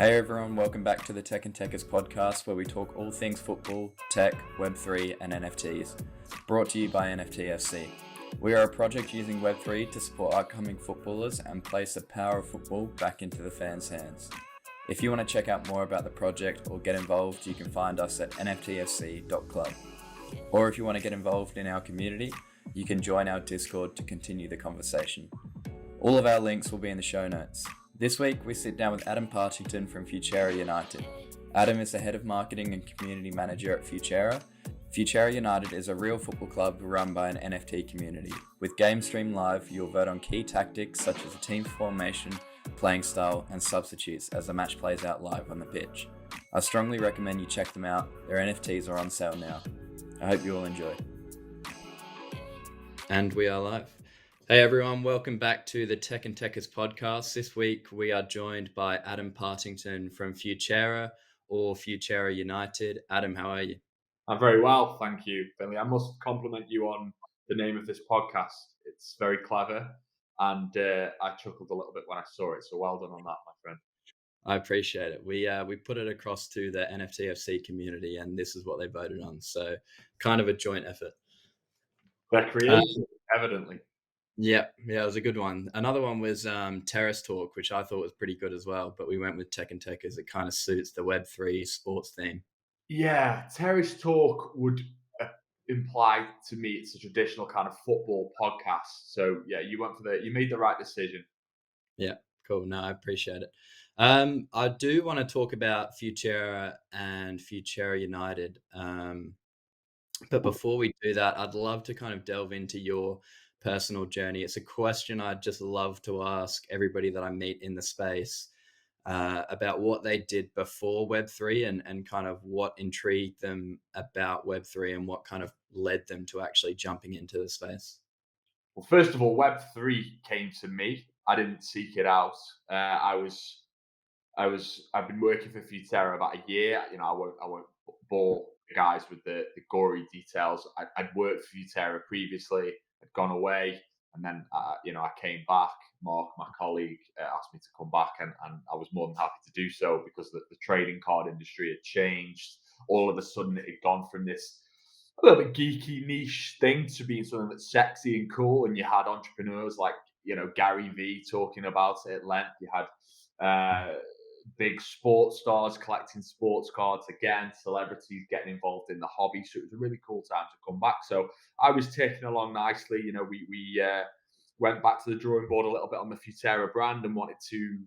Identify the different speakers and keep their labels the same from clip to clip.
Speaker 1: Hey everyone, welcome back to the Tech and Tekkers podcast where we talk all things football, tech, Web3 and NFTs. Brought to you by NFT FC. We are a project using Web3 to support upcoming footballers and place the power of football back into the fans' hands. If you want to check out more about the project or get involved, you can find us at nftfc.club. Or if you want to get involved in our community, you can join our Discord to continue the conversation. All of our links will be in the show notes. This week, we sit down with Adam Partington from Futera United. Adam is the head of marketing and community manager at Futera. Futera United is a real football club run by an NFT community. With Game Stream Live, you'll vote on key tactics such as the team formation, playing style, and substitutes as the match plays out live on the pitch. I strongly recommend you check them out. Their NFTs are on sale now. I hope you all enjoy. And we are live. Hey everyone, welcome back to the Tech and Tekkers podcast. This week we are joined by Adam Partington from Futera or Futera United. Adam, how are you?
Speaker 2: I'm very well, thank you, Finley. I must compliment you on the name of this podcast. It's very clever, and I chuckled a little bit when I saw it. So well done on that, my friend.
Speaker 1: I appreciate it. We put it across to the NFTFC community, and this is what they voted on. So kind of a joint effort.
Speaker 2: They're creative, evidently.
Speaker 1: Yeah, it was a good one. Another one was Terrace Talk, which I thought was pretty good as well. But we went with Tech and Tech as it kind of suits the Web3 sports theme.
Speaker 2: Yeah, Terrace Talk would imply to me it's a traditional kind of football podcast. So yeah, you made the right decision.
Speaker 1: Yeah, cool. No, I appreciate it. I do want to talk about Futera and Futera United. But before we do that, I'd love to kind of delve into your personal journey. It's a question I'd just love to ask everybody that I meet in the space about what they did before Web3 and kind of what intrigued them about Web3 and what kind of led them to actually jumping into the space.
Speaker 2: Well, first of all, Web3 came to me. I didn't seek it out. I've been working for Futera about a year. I won't bore the guys with the gory details. I'd worked for Futera previously. I'd gone away, and then I came back. Mark, my colleague, asked me to come back, and I was more than happy to do so because the trading card industry had changed. All of a sudden, it had gone from this a little bit geeky niche thing to being something that's sexy and cool. And you had entrepreneurs like Gary V talking about it at length. You had big sports stars collecting sports cards again, celebrities getting involved in the hobby. So it was a really cool time to come back. So I was taking along nicely. We went back to the drawing board a little bit on the Futera brand and wanted to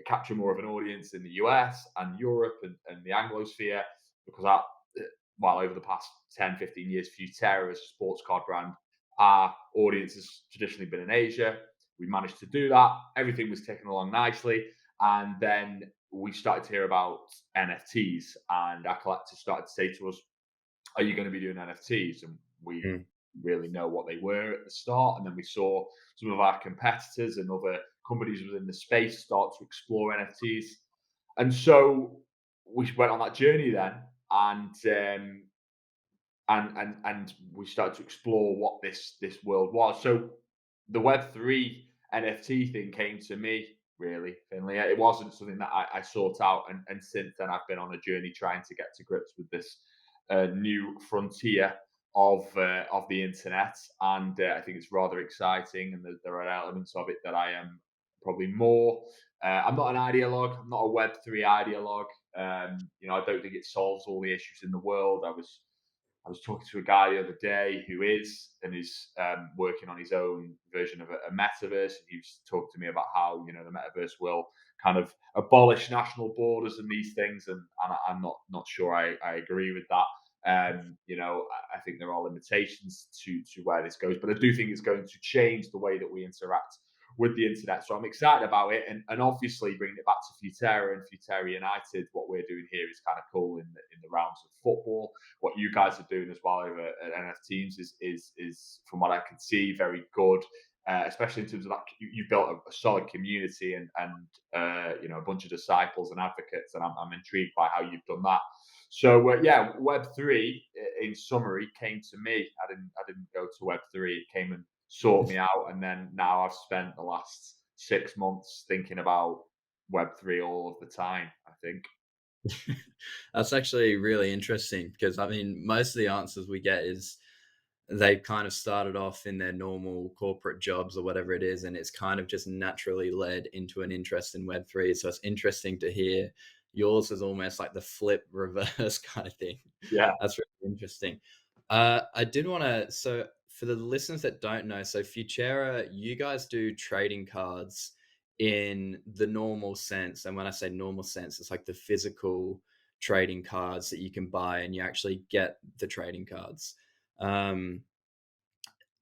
Speaker 2: capture more of an audience in the US and Europe and the Anglosphere because over the past 10, 15 years, Futera as a sports card brand, our audience has traditionally been in Asia. We managed to do that. Everything was taken along nicely. And then we started to hear about NFTs, and our collectors started to say to us, "Are you going to be doing NFTs?" And we didn't really know what they were at the start. And then we saw some of our competitors and other companies within the space start to explore NFTs. And so we went on that journey then, and we started to explore what this world was. So the Web3 NFT thing came to me, really, Finley. It wasn't something that I sought out, and since then I've been on a journey trying to get to grips with this new frontier of the internet, and I think it's rather exciting. And there are elements of it that I am probably more. I'm not an ideologue. I'm not a Web3 ideologue. I don't think it solves all the issues in the world. I was talking to a guy the other day who is working on his own version of a metaverse. And he was talking to me about how the metaverse will kind of abolish national borders and these things, and I'm not sure I agree with that. I think there are limitations to where this goes, but I do think it's going to change the way that we interact with the internet. So I'm excited about it, and obviously bringing it back to Futera and Futera United. What we're doing here is kind of cool in the realms of football. What you guys are doing as well over at NF Teams is from what I can see very good. Especially in terms of that, you've built a solid community and a bunch of disciples and advocates, and I'm intrigued by how you've done that. So Web3 in summary came to me. I didn't go to Web3. It came and sought me out, and then now I've spent the last 6 months thinking about Web3 all of the time, I think.
Speaker 1: That's actually really interesting because I mean, most of the answers we get is they've kind of started off in their normal corporate jobs or whatever it is, and it's kind of just naturally led into an interest in Web3. So it's interesting to hear yours is almost like the flip reverse kind of thing.
Speaker 2: Yeah.
Speaker 1: That's really interesting. I did want to, so for the listeners that don't know, so Futera, you guys do trading cards in the normal sense. And when I say normal sense, it's like the physical trading cards that you can buy and you actually get the trading cards. Um,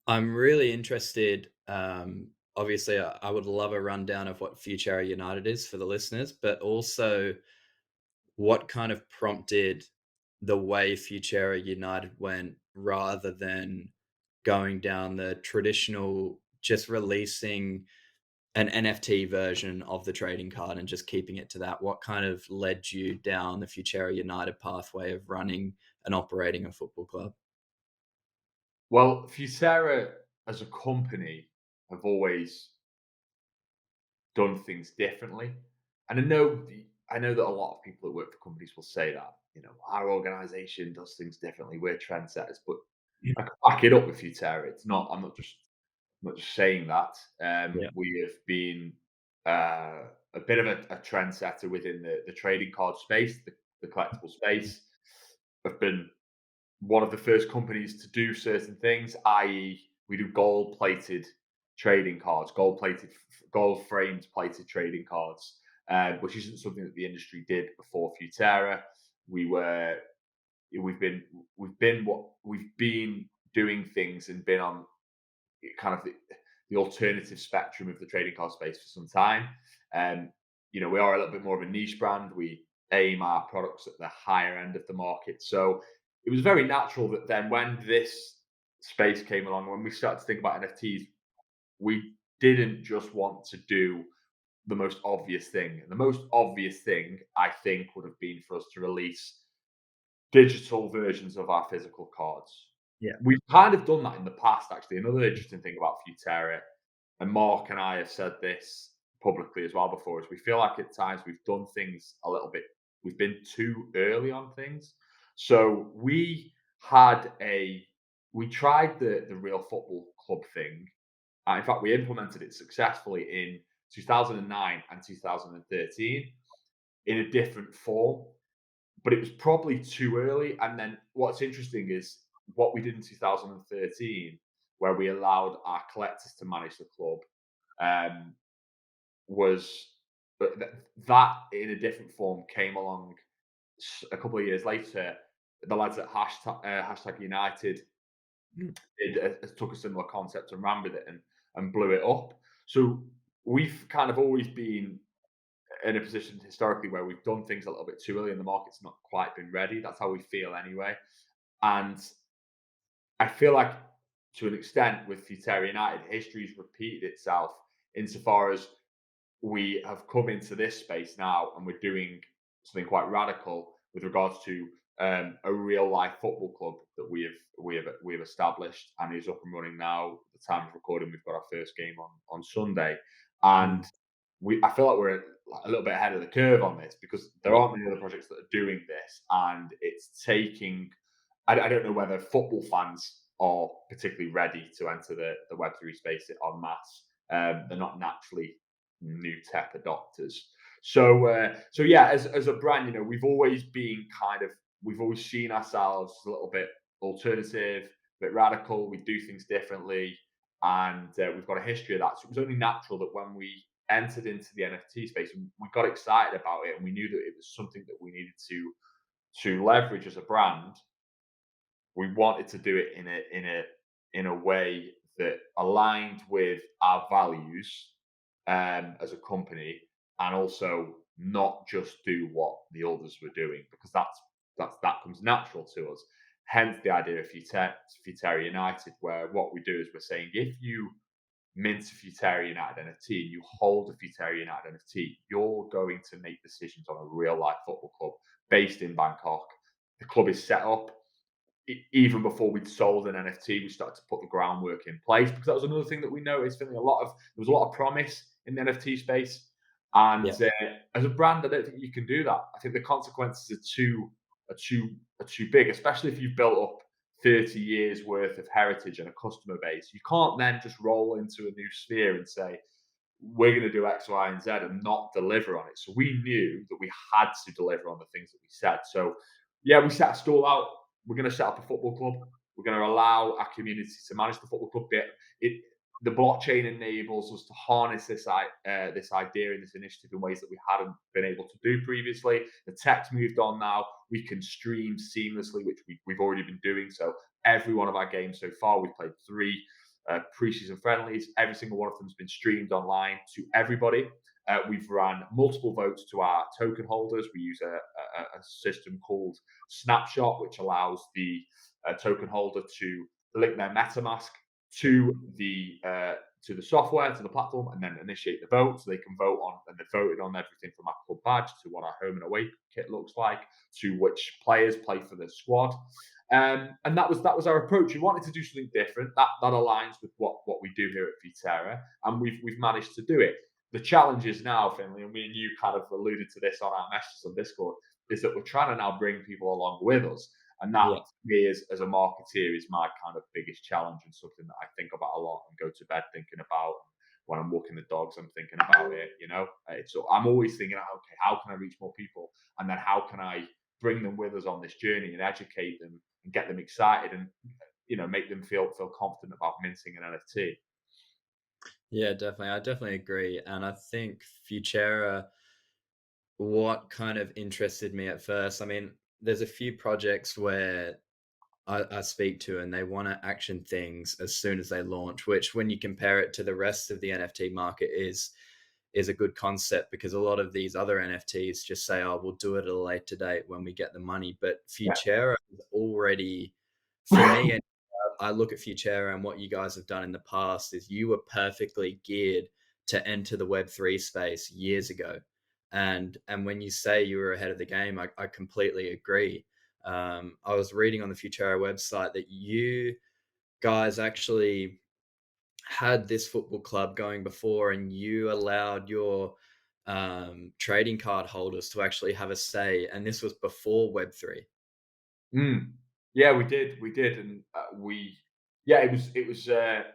Speaker 1: I'm really interested. Obviously, I would love a rundown of what Futera United is for the listeners, but also what kind of prompted the way Futera United went rather than going down the traditional, just releasing an NFT version of the trading card and just keeping it to that. What kind of led you down the Futera United pathway of running and operating a football club?
Speaker 2: Well, Futera as a company have always done things differently. And I know that a lot of people that work for companies will say that, our organization does things differently. We're trendsetters, but I can back it up with Futera. It's not. I'm not just saying that.
Speaker 1: Yeah.
Speaker 2: We have been a bit of a trendsetter within the trading card space, the collectible space. Have been one of the first companies to do certain things, i.e., we do gold plated trading cards, gold framed plated trading cards, which isn't something that the industry did before Futera. We were, we've been, we've been doing things and been on kind of the alternative spectrum of the trading card space for some time. Um, we are a little bit more of a niche brand. We aim our products at the higher end of the market. So it was very natural that then when this space came along, when we started to think about NFTs, we didn't just want to do the most obvious thing. And the most obvious thing, I think, would have been for us to release digital versions of our physical cards.
Speaker 1: Yeah.
Speaker 2: We've kind of done that in the past, actually. Another interesting thing about Futera, and Mark and I have said this publicly as well before, is we feel like at times we've done things a little bit, we've been too early on things. So we tried the real football club thing. In fact, we implemented it successfully in 2009 and 2013 in a different form, but it was probably too early. And then what's interesting is what we did in 2013, where we allowed our collectors to manage the club, um, was that in a different form came along a couple of years later. The lads at hashtag United took a similar concept and ran with it and blew it up. So we've kind of always been in a position historically where we've done things a little bit too early and the market's not quite been ready. That's how we feel anyway. And I feel like to an extent with Futera United, history's repeated itself insofar as we have come into this space now and we're doing something quite radical with regards to a real life football club that we have established and is up and running now. At the time of recording, we've got our first game on Sunday, and
Speaker 1: Mm.
Speaker 2: I feel like we're a little bit ahead of the curve on this because there
Speaker 1: Yeah.
Speaker 2: aren't many other projects that are doing this, and it's taking. I don't know whether football fans are particularly ready to enter the Web3 space en masse. They're not naturally new tech adopters. So yeah, as a brand, we've always been we've always seen ourselves as a little bit alternative, a bit radical. We do things differently, and we've got a history of that. So it was only natural that when we entered into the NFT space, we got excited about it, and we knew that it was something that we needed to leverage as a brand. We wanted to do it in a way that aligned with our values as a company, and also not just do what the others were doing because that comes natural to us. Hence the idea of Futera United, where what we do is we're saying if you mint a Futera United NFT, you hold a Futera United NFT, you're going to make decisions on a real life football club based in Bangkok. The club is set up even before we'd sold an NFT, we started to put the groundwork in place because that was another thing that we noticed. Finley, there was a lot of promise in the NFT space, And
Speaker 1: Yeah.
Speaker 2: as a brand, I don't think you can do that. I think the consequences are too big, especially if you've built up 30 years worth of heritage and a customer base. You can't then just roll into a new sphere and say, we're going to do X, Y, and Z and not deliver on it. So we knew that we had to deliver on the things that we said. So yeah, we set a stall out. We're going to set up a football club. We're going to allow our community to manage the football club. It the blockchain enables us to harness this idea and this initiative in ways that we hadn't been able to do previously. The tech's moved on now. We can stream seamlessly, which we've already been doing. So every one of our games so far, we've played 3 pre-season friendlies. Every single one of them has been streamed online to everybody. We've run multiple votes to our token holders. We use a system called Snapshot, which allows the token holder to link their MetaMask to the software, to the platform, and then initiate the vote. So they can vote on, and they've voted on everything from our club badge to what our home and away kit looks like, to which players play for the squad. And that was our approach. We wanted to do something different that aligns with what we do here at Futera, and we've managed to do it. The challenge is now, Finley, and me and you kind of alluded to this on our messages on Discord, is that we're trying to now bring people along with us. And that,
Speaker 1: Yeah.
Speaker 2: to me, as a marketeer, is my kind of biggest challenge and something that I think about a lot and go to bed thinking about. When I'm walking the dogs, I'm thinking about it. So I'm always thinking, okay, how can I reach more people, and then how can I bring them with us on this journey and educate them and get them excited and make them feel confident about minting an NFT.
Speaker 1: Yeah, definitely. I definitely agree. And I think Futera, what kind of interested me at first, I mean, there's a few projects where I speak to and they want to action things as soon as they launch, which when you compare it to the rest of the NFT market is a good concept, because a lot of these other NFTs just say, oh, we'll do it at a later date when we get the money. But
Speaker 2: Yeah.
Speaker 1: Futera is already, for me, and I look at Futera and what you guys have done in the past is you were perfectly geared to enter the Web3 space years ago. And when you say you were ahead of the game, I completely agree. I was reading on the Futera website that you guys actually had this football club going before, and you allowed your trading card holders to actually have a say, and this was before Web3.
Speaker 2: Mm. Yeah, we did, and yeah, it was a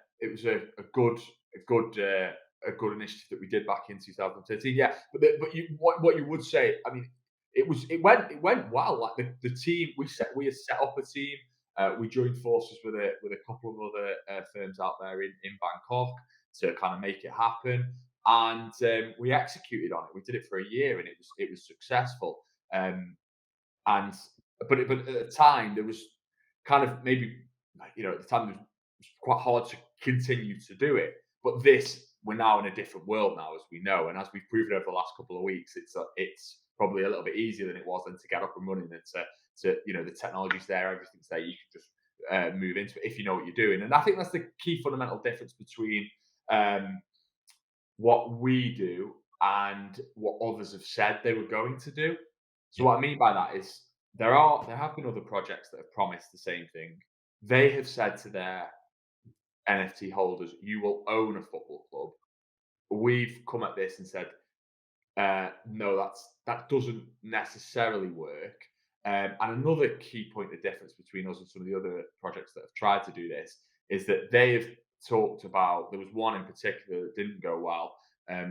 Speaker 2: good initiative that we did back in 2013. Yeah, but what you would say, I mean, it went well. Like the team, we had set up a team. We joined forces with a couple of other firms out there in Bangkok to kind of make it happen, and we executed on it. We did it for a year, and it was successful. And but at the time there was kind of maybe, at the time it was quite hard to continue to do it. But we're now in a different world now, as we know, and as we've proven over the last couple of weeks, it's probably a little bit easier than it was then to get up and running, and to the technology's there, everything's there. You can just move into it if you know what you're doing. And I think that's the key fundamental difference between um, what we do and what others have said they were going to do. So
Speaker 1: Yeah.
Speaker 2: what I mean by that is there have been other projects that have promised the same thing. They have said to their NFT holders, "You will own a football club." We've come at this and said, no, that doesn't necessarily work. And another key point of difference between us and some of the other projects that have tried to do this is that they've talked about. There was one in particular that didn't go well,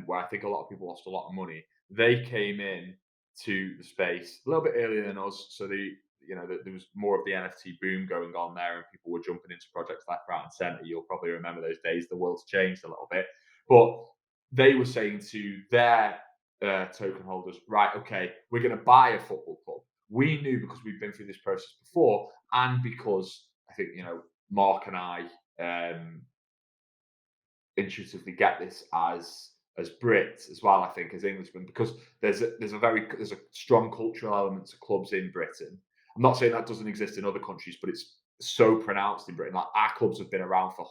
Speaker 2: where I think a lot of people lost a lot of money. They came in to the space a little bit earlier than us, so there was more of the NFT boom going on there, and people were jumping into projects left, right, and centre. You'll probably remember those days. The world's changed a little bit, but they were saying to their token holders, right, okay, we're going to buy a football club. We knew, because we've been through this process before, and because I think, Mark and I intuitively get this as Brits as well, I think, as Englishmen, because there's a strong cultural element to clubs in Britain. I'm not saying that doesn't exist in other countries, but it's so pronounced in Britain. Like, our clubs have been around for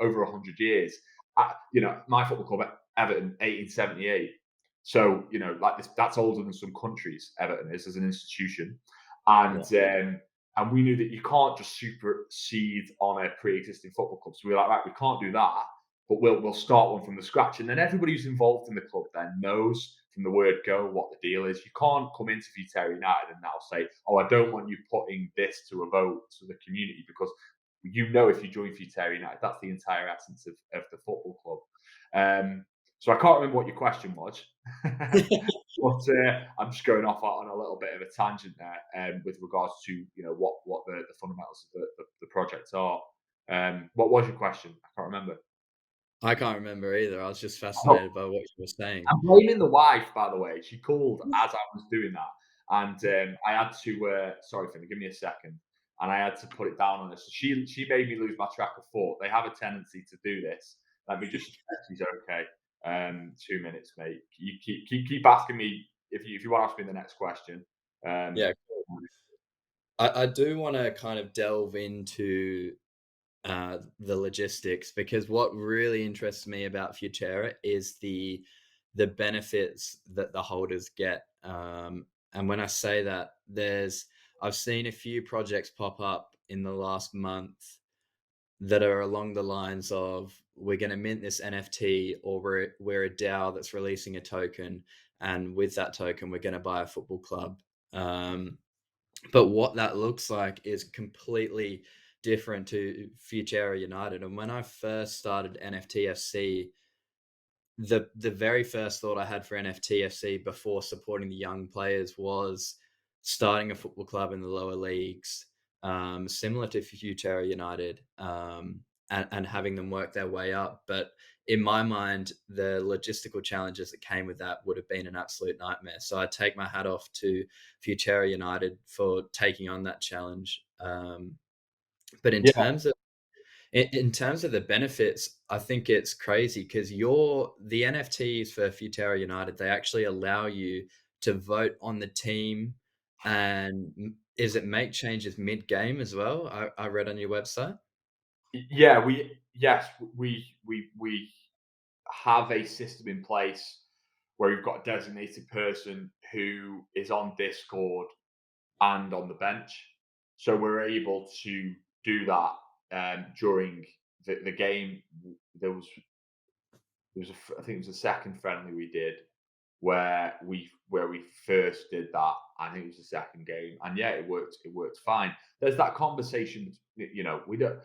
Speaker 2: over 100 years. My football club, Everton, 1878. So like this, that's older than some countries. Everton is, as an institution, and and we knew that you can't just supersede on a pre-existing football club. So we were like, right, we can't do that. but we'll start one from the scratch. And then everybody who's involved in the club then knows from the word go what the deal is. You can't come into Futera United and now say, oh, I don't want you putting this to a vote to the community, because you know if you join Futera United, that's the entire essence of the football club. So I can't remember what your question was, but I'm just going off on a little bit of a tangent there with regards to what the fundamentals of the project are. What was your question? I can't remember.
Speaker 1: I can't remember either. I was just
Speaker 2: Oh,
Speaker 1: fascinated by what you were saying.
Speaker 2: I'm blaming the wife, by the way. She called as I was doing that, and I had to. Sorry, Finley, give me a second. And I had to put it down on her. So she made me lose my track of thought. They have a tendency to do this. Let me just check she's okay. 2 minutes, mate. You keep asking me if you want to ask me the next question. Um,
Speaker 1: Yeah, cool. I do want to kind of delve into the logistics, because what really interests me about Futera is the benefits that the holders get. And when I say that, I've seen a few projects pop up in the last month that are along the lines of, we're going to mint this NFT, or we're a DAO that's releasing a token, and with that token we're going to buy a football club. But what that looks like is completely different to Futera United. And when I first started NFTFC, the very first thought I had for NFTFC before supporting the young players was starting a football club in the lower leagues, similar to Futera United, and having them work their way up. But in my mind, the logistical challenges that came with that would have been an absolute nightmare. So I take my hat off to Futera United for taking on that challenge. But
Speaker 2: yeah,
Speaker 1: in terms of the benefits, I think it's crazy, because the NFTs for Futera United, they actually allow you to vote on the team, and is it make changes mid-game as well? I read on your website.
Speaker 2: yeah. We have a system in place where we've got a designated person who is on Discord and on the bench. So we're able to do that during the game. There was I think it was the second friendly we did where we first did that. I think it was the second game, and yeah, it worked fine. There's that conversation, we don't.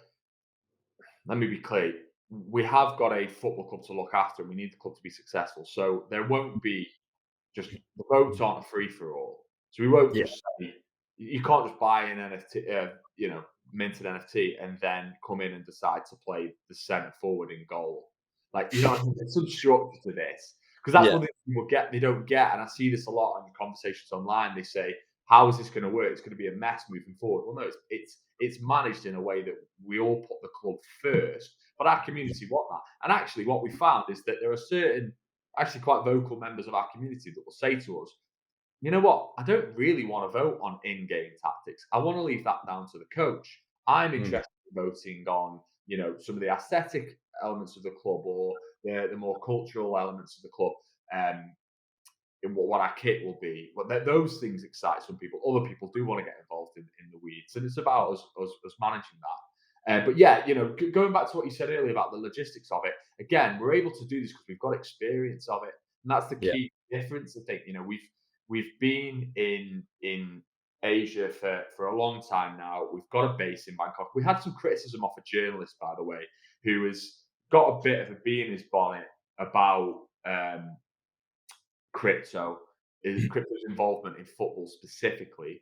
Speaker 2: Let me be clear. We have got a football club to look after, and we need the club to be successful. So there won't be just the votes aren't a free for all. So we won't
Speaker 1: Yeah,
Speaker 2: just say you can't just buy an NFT, minted NFT, and then come in and decide to play the centre forward in goal. Like, there's some structure to this, because that's
Speaker 1: yeah,
Speaker 2: what they don't get. And I see this a lot in conversations online. They say, "How is this going to work? It's going to be a mess moving forward." Well, no, it's managed in a way that we all put the club first, but our community want that. And actually, what we found is that there are certain actually quite vocal members of our community that will say to us, you know what, I don't really want to vote on in-game tactics. I want to leave that down to the coach. I'm
Speaker 1: mm,
Speaker 2: interested in voting on, some of the aesthetic elements of the club, or the more cultural elements of the club, in what our kit will be. But those things excite some people. Other people do want to get involved in the weeds, and it's about us managing that. But yeah, going back to what you said earlier about the logistics of it, again, we're able to do this because we've got experience of it, and that's the
Speaker 1: yeah,
Speaker 2: key difference. I think we've been in Asia for a long time now. We've got a base in Bangkok. We had some criticism off a journalist, by the way, who has got a bit of a bee in his bonnet about crypto, crypto's involvement in football specifically.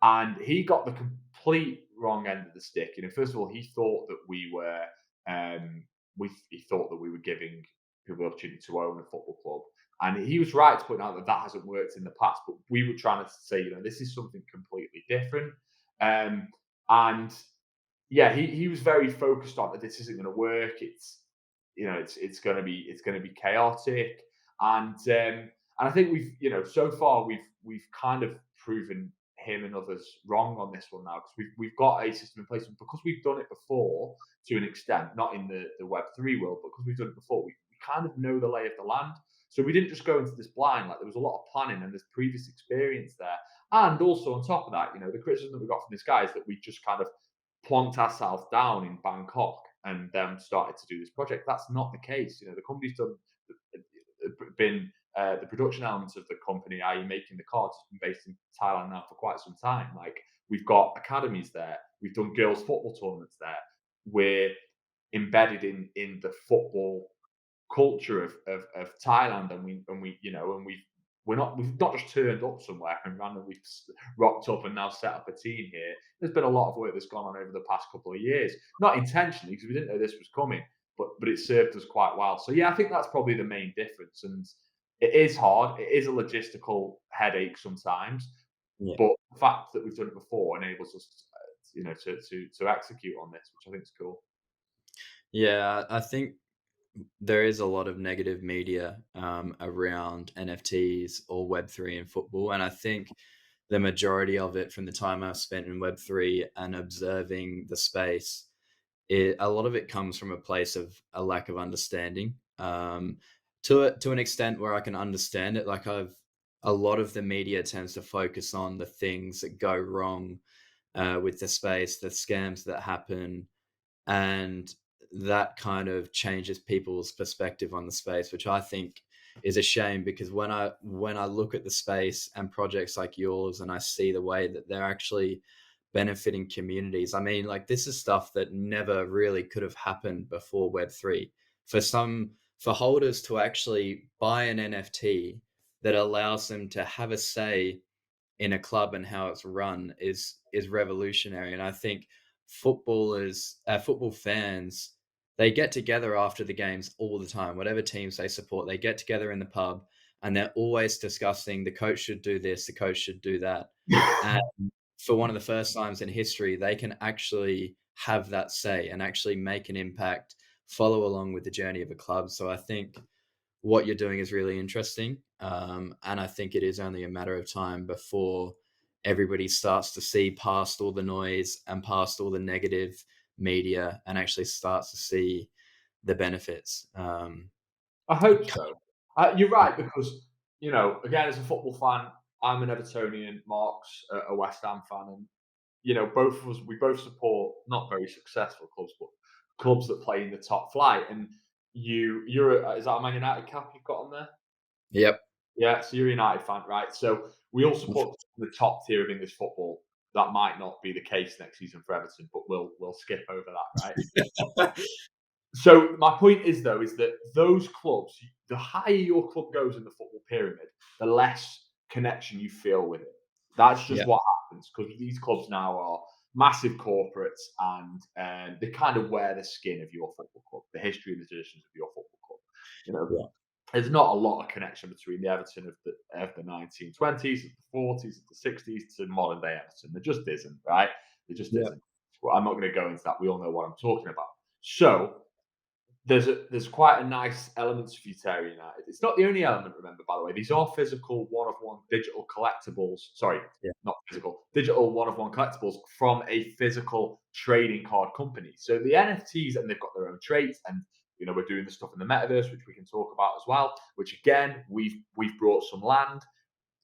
Speaker 2: And he got the complete wrong end of the stick. First of all, he thought that he thought that we were giving people the opportunity to own a football club. And he was right to point out that that hasn't worked in the past, but we were trying to say, this is something completely different. And yeah, he was very focused on that this isn't going to work. It's going to be chaotic, and I think so far we've kind of proven him and others wrong on this one now, because we've got a system in place, and because we've done it before to an extent, not in the Web3 world, but because we've done it before, we kind of know the lay of the land. So we didn't just go into this blind. Like, there was a lot of planning and there's previous experience there, and also on top of that, the criticism that we got from this guy is that we just kind of plonked ourselves down in Bangkok and them started to do this project. That's not the case. You know, the company's been the production elements of the company, i.e., making the cards, has been based in Thailand now for quite some time. Like, we've got academies there, we've done girls' football tournaments there, we're embedded in the football culture of Thailand, and we you know and we've not just turned up somewhere and randomly rocked up and now set up a team here. There's been a lot of work that's gone on over the past couple of years, not intentionally because we didn't know this was coming, but it served us quite well. So yeah, I think that's probably the main difference, and it is hard. It is a logistical headache sometimes,
Speaker 1: Yeah.
Speaker 2: but the fact that we've done it before enables us, to execute on this, which I think is cool.
Speaker 1: Yeah, I think there is a lot of negative media around NFTs or Web3 in football. And I think the majority of it, from the time I've spent in Web3 and observing the space, a lot of it comes from a place of a lack of understanding, to an extent where I can understand it. Like, a lot of the media tends to focus on the things that go wrong with the space, the scams that happen, and that kind of changes people's perspective on the space, which I think is a shame, because when I look at the space and projects like yours and I see the way that they're actually benefiting communities, I mean, like, this is stuff that never really could have happened before Web3. For holders to actually buy an NFT that allows them to have a say in a club and how it's run is revolutionary. And I think football fans, they get together after the games all the time. Whatever teams they support, they get together in the pub and they're always discussing the coach should do this, the coach should do that. And for one of the first times in history, they can actually have that say and actually make an impact, follow along with the journey of a club. So I think what you're doing is really interesting. And I think it is only a matter of time before everybody starts to see past all the noise and past all the negative media and actually starts to see the benefits.
Speaker 2: I hope so. You're right, because again, as a football fan, I'm an Evertonian, Mark's a West Ham fan, and both of us, we both support not very successful clubs, but clubs that play in the top flight. And is that a Man United cap you've got on there?
Speaker 1: Yep.
Speaker 2: Yeah, so you're a United fan, right? So we all support the top tier of English football. That might not be the case next season for Everton, but we'll skip over that, right? So my point is, though, is that those clubs, the higher your club goes in the football pyramid, the less connection you feel with it. That's just
Speaker 1: Yeah.
Speaker 2: what happens, because these clubs now are massive corporates, and they kind of wear the skin of your football club, the history and the traditions of your football club. You know,
Speaker 1: Yeah.
Speaker 2: there's not a lot of connection between the Everton of the 1920s, of the 40s, of the 60s to modern day Everton. There just isn't, right? There just
Speaker 1: Yeah.
Speaker 2: isn't. Well, I'm not going to go into that. We all know what I'm talking about. So there's quite a nice element to Futera United. It's not the only element, remember, by the way. These are physical one-of-one digital collectibles. Sorry,
Speaker 1: Yeah.
Speaker 2: not physical, digital one-of-one collectibles from a physical trading card company. So the NFTs, and they've got their own traits, and we're doing the stuff in the metaverse, which we can talk about as well. Which again, we've brought some land.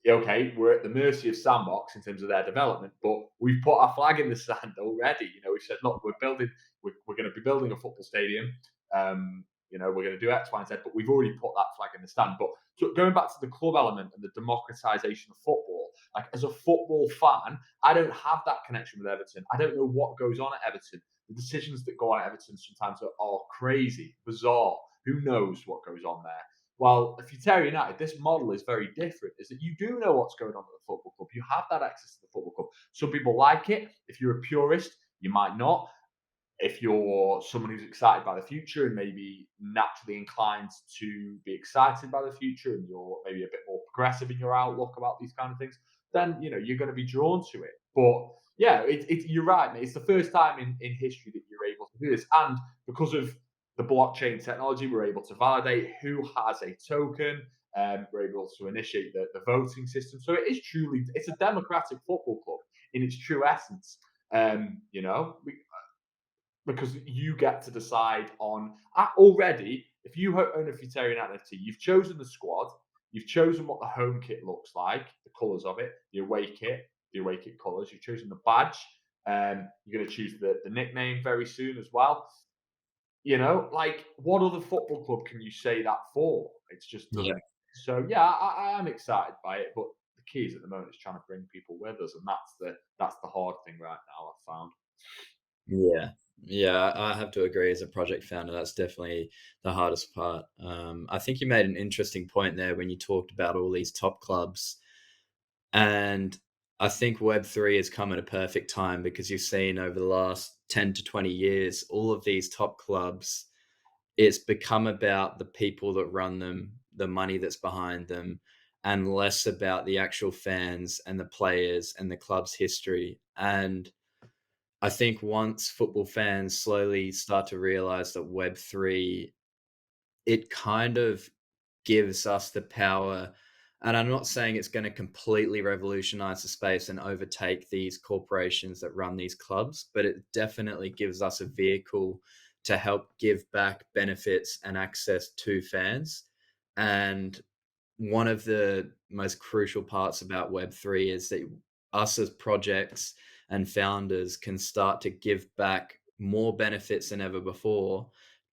Speaker 2: Okay, we're at the mercy of Sandbox in terms of their development, but we've put our flag in the sand already. We've said, look, we're going to be building a football stadium. We're going to do X, Y, and Z, but we've already put that flag in the stand. But so going back to the club element and the democratization of football, like, as a football fan, I don't have that connection with Everton. I don't know what goes on at Everton. The decisions that go on at Everton sometimes are crazy, bizarre. Who knows what goes on there? Well, if you Futera United, this model is very different. Is that you do know what's going on at the football club. You have that access to the football club. Some people like it. If you're a purist, you might not. If you're someone who's excited by the future and maybe naturally inclined to be excited by the future, and you're maybe a bit more progressive in your outlook about these kind of things, then you're going to be drawn to it. But yeah, you're right, mate. It's the first time in history that you're able to do this, and because of the blockchain technology, we're able to validate who has a token. We're able to initiate the voting system. So it's a democratic football club in its true essence. Because you get to decide on already. If you own a Futera NFT, you've chosen the squad, you've chosen what the home kit looks like, the colours of it, the away kit colours. You've chosen the badge. You're going to choose the nickname very soon as well. Like what other football club can you say that for? It's just
Speaker 1: Yeah.
Speaker 2: doesn't. So yeah, I am excited by it, but the key is at the moment is trying to bring people with us, and that's the hard thing right now. I've found.
Speaker 1: Yeah. Yeah, I have to agree as a project founder, that's definitely the hardest part. I think you made an interesting point there when you talked about all these top clubs. And I think Web3 has come at a perfect time because you've seen over the last 10 to 20 years, all of these top clubs, it's become about the people that run them, the money that's behind them, and less about the actual fans and the players and the club's history. And I think once football fans slowly start to realize that Web3, it kind of gives us the power. And I'm not saying it's going to completely revolutionize the space and overtake these corporations that run these clubs, but it definitely gives us a vehicle to help give back benefits and access to fans. And one of the most crucial parts about Web3 is that us as projects and founders can start to give back more benefits than ever before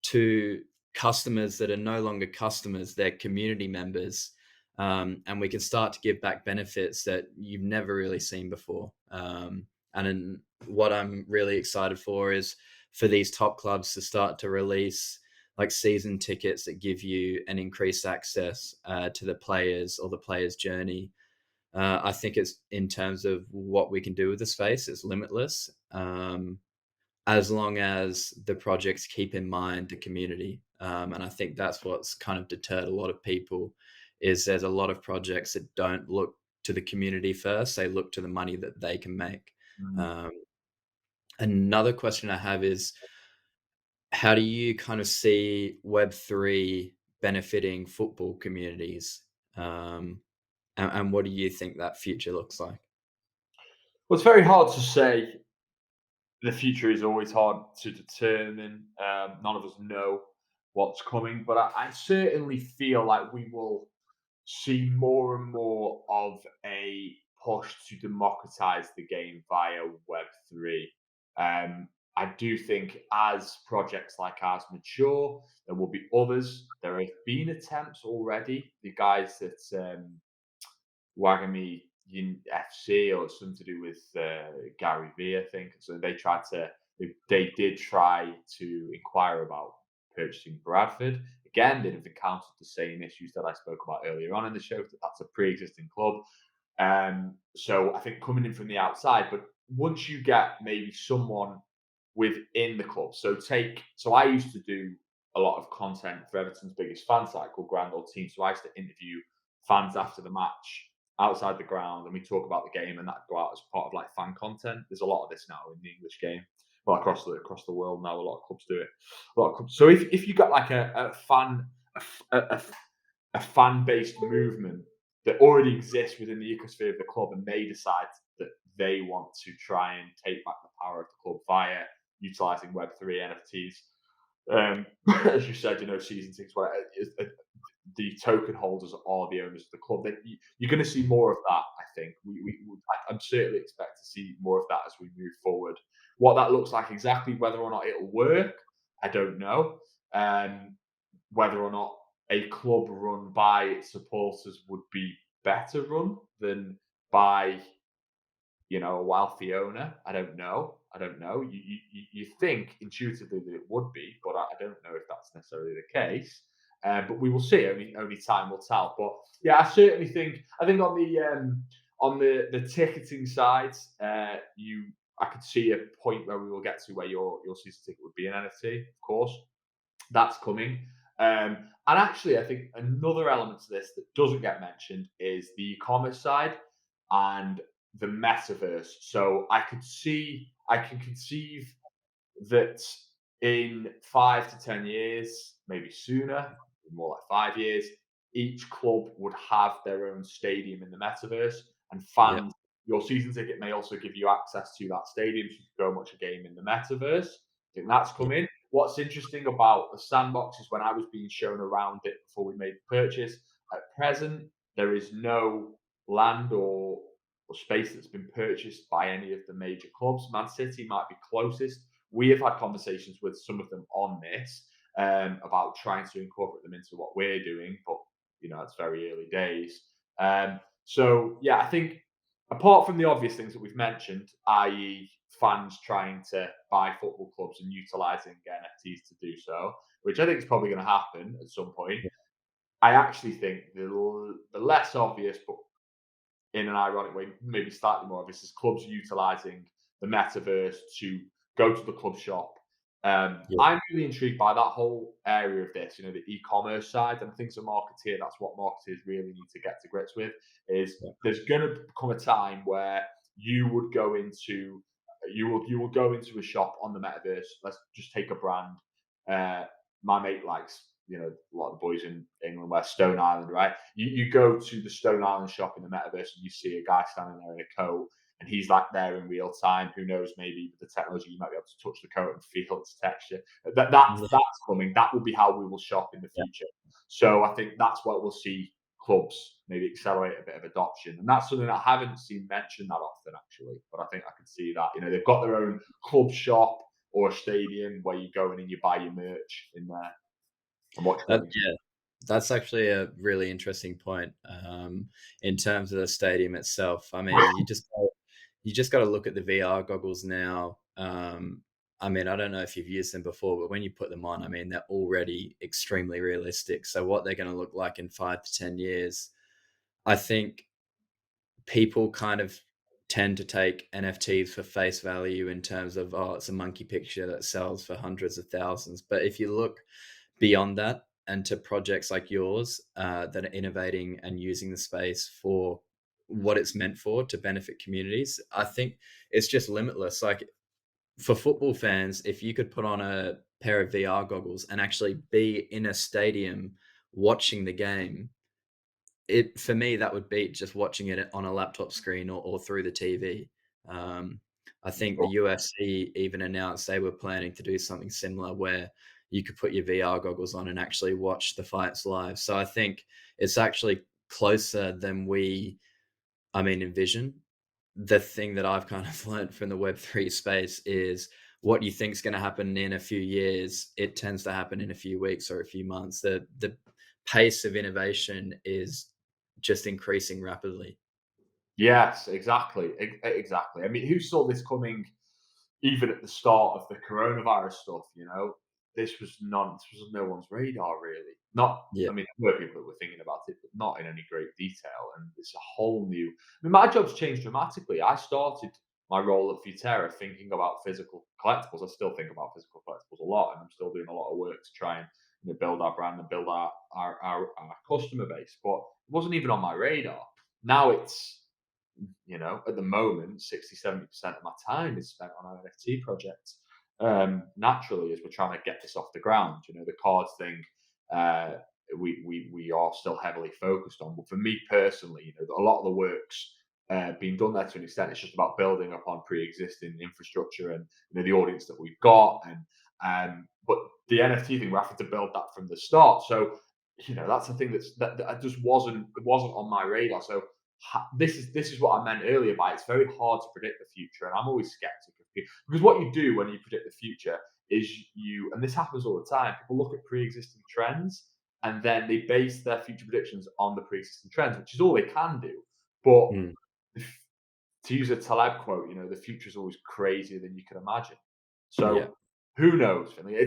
Speaker 1: to customers that are no longer customers, they're community members. And we can start to give back benefits that you've never really seen before. What I'm really excited for is for these top clubs to start to release like season tickets that give you an increased access to the players or the player's journey. I think it's in terms of what we can do with the space, it's limitless. As long as the projects keep in mind the community. And I think that's what's kind of deterred a lot of people is there's a lot of projects that don't look to the community first. They look to the money that they can make.
Speaker 2: Mm.
Speaker 1: Um, Another question I have is, how do you kind of see Web3 benefiting football communities? Um, and what do you think that future looks like?
Speaker 2: Well, it's very hard to say. The future is always hard to determine. None of us know what's coming, but I certainly feel like we will see more and more of a push to democratize the game via Web3. I do think as projects like ours mature, there will be others. There have been attempts already. The guys that Wagami FC or something to do with Gary Vee, I think. So they did try to inquire about purchasing Bradford. Again, they'd have encountered the same issues that I spoke about earlier on in the show. That's a pre-existing club. So I think coming in from the outside, but once you get maybe someone within the club, so I used to do a lot of content for Everton's biggest fan site called Grand Old Team. So I used to interview fans after the match outside the ground, and we talk about the game, and that go out as part of like fan content. There's a lot of this now in the English game, well across the world now. A lot of clubs do it. A lot of clubs. So if you got like a fan based movement that already exists within the ecosphere of the club, and they decide that they want to try and take back the power of the club via utilizing Web3 NFTs. As you said, season tickets, the token holders are the owners of the club. You're going to see more of that, I think. I'm certainly expect to see more of that as we move forward. What that looks like exactly, whether or not it'll work, I don't know. Whether or not a club run by its supporters would be better run than by a wealthy owner. I don't know. You think intuitively that it would be, but I don't know if that's necessarily the case. But we will see. Only time will tell. But yeah, I certainly think. I think on the ticketing side, I could see a point where we will get to where your season ticket would be an NFT. Of course, that's coming. And actually, I think another element to this that doesn't get mentioned is the e-commerce side and the metaverse. So I can conceive that in 5 to 10 years, maybe sooner, more like 5 years, each club would have their own stadium in the metaverse, and
Speaker 1: Yeah.
Speaker 2: fans. Your season ticket may also give you access to that stadium, so you can go and watch a game in the metaverse. I think that's
Speaker 1: Yeah.
Speaker 2: coming. What's interesting about the sandbox is when I was being shown around it before we made the purchase. At present, there is no land or space that's been purchased by any of the major clubs. Man City might be closest we have had conversations with some of them on this about trying to incorporate them into what we're doing, but it's very early days. So yeah, I think apart from the obvious things that we've mentioned, i.e., fans trying to buy football clubs and utilizing NFTs to do so, which I think is probably going to happen at some point. I actually think the less obvious, but in an ironic way, maybe slightly more obvious, is clubs utilizing the metaverse to go to the club shop.
Speaker 1: Yeah,
Speaker 2: I'm really intrigued by that whole area of this, the e-commerce side, and I think as a marketeer, that's what marketers really need to get to grips with. Is
Speaker 1: yeah,
Speaker 2: there's going to come a time where you would go into you will go into a shop on the metaverse. Let's just take a brand. Uh, my mate likes a lot of the boys in England wear Stone Island, right? You go to the Stone Island shop in the metaverse and you see a guy standing there in a coat and he's like there in real time. Who knows? Maybe with the technology, you might be able to touch the coat and feel its texture. That's coming. That will be how we will shop in the
Speaker 1: yeah.
Speaker 2: future. So I think that's what we'll see clubs maybe accelerate a bit of adoption, and that's something I haven't seen mentioned that often actually. But I think I can see that they've got their own club shop or a stadium where you go in and you buy your merch in there and watch games.
Speaker 1: Yeah, that's actually a really interesting point. In terms of the stadium itself, I mean, you just got to look at the VR goggles now. I mean, I don't know if you've used them before, but when you put them on, I mean, they're already extremely realistic. So what they're going to look like in 5 to 10 years, I think people kind of tend to take NFTs for face value in terms of, oh, it's a monkey picture that sells for hundreds of thousands. But if you look beyond that and to projects like yours that are innovating and using the space for what it's meant for to benefit communities, I think it's just limitless. Like for football fans, if you could put on a pair of VR goggles and actually be in a stadium watching the game, it for me that would beat just watching it on a laptop screen or through the TV. Um, I think the UFC even announced they were planning to do something similar where you could put your VR goggles on and actually watch the fights live. So I think it's actually closer than I mean, envision. The thing that I've kind of learned from the Web3 space is what you think is going to happen in a few years, it tends to happen in a few weeks or a few months. The pace of innovation is just increasing rapidly.
Speaker 2: Yes, exactly, exactly. I mean, who saw this coming even at the start of the coronavirus stuff? This was no one's radar really. Not,
Speaker 1: Yeah.
Speaker 2: I mean, there were people that were thinking about it, but not in any great detail. And it's a whole new. I mean, my job's changed dramatically. I started my role at Futera thinking about physical collectibles. I still think about physical collectibles a lot, and I'm still doing a lot of work to try and build our brand and build our customer base. But it wasn't even on my radar. Now it's at the moment, 60-70% of my time is spent on an NFT project. Naturally, as we're trying to get this off the ground, the cards thing, uh, we are still heavily focused on. But for me personally, a lot of the work's being done there to an extent. It's just about building upon pre-existing infrastructure and the audience that we've got. And but the NFT thing, we're having to build that from the start. So that's the thing that just wasn't on my radar. So this is what I meant earlier by it's very hard to predict the future, and I'm always skeptic of people because what you do when you predict the future is and this happens all the time. People look at pre-existing trends and then they base their future predictions on the pre-existing trends, which is all they can do. But
Speaker 1: Mm.
Speaker 2: to use a Taleb quote, the future is always crazier than you can imagine.
Speaker 1: Yeah.
Speaker 2: So who knows, Finley?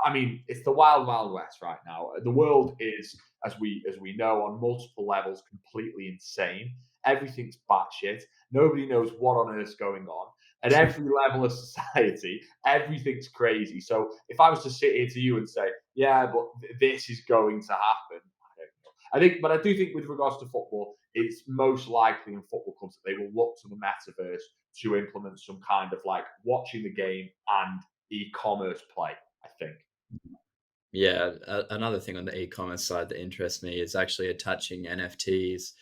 Speaker 2: I mean, it's the wild, wild west right now. The world is, as we know, on multiple levels, completely insane. Everything's batshit. Nobody knows what on earth's going on. At every level of society, everything's crazy. So if I was to sit here to you and say, yeah, but this is going to happen, I don't know. But I do think with regards to football, it's most likely in football clubs that they will look to the metaverse to implement some kind of like watching the game and e-commerce play, I think.
Speaker 1: Yeah, another thing on the e-commerce side that interests me is actually attaching NFTs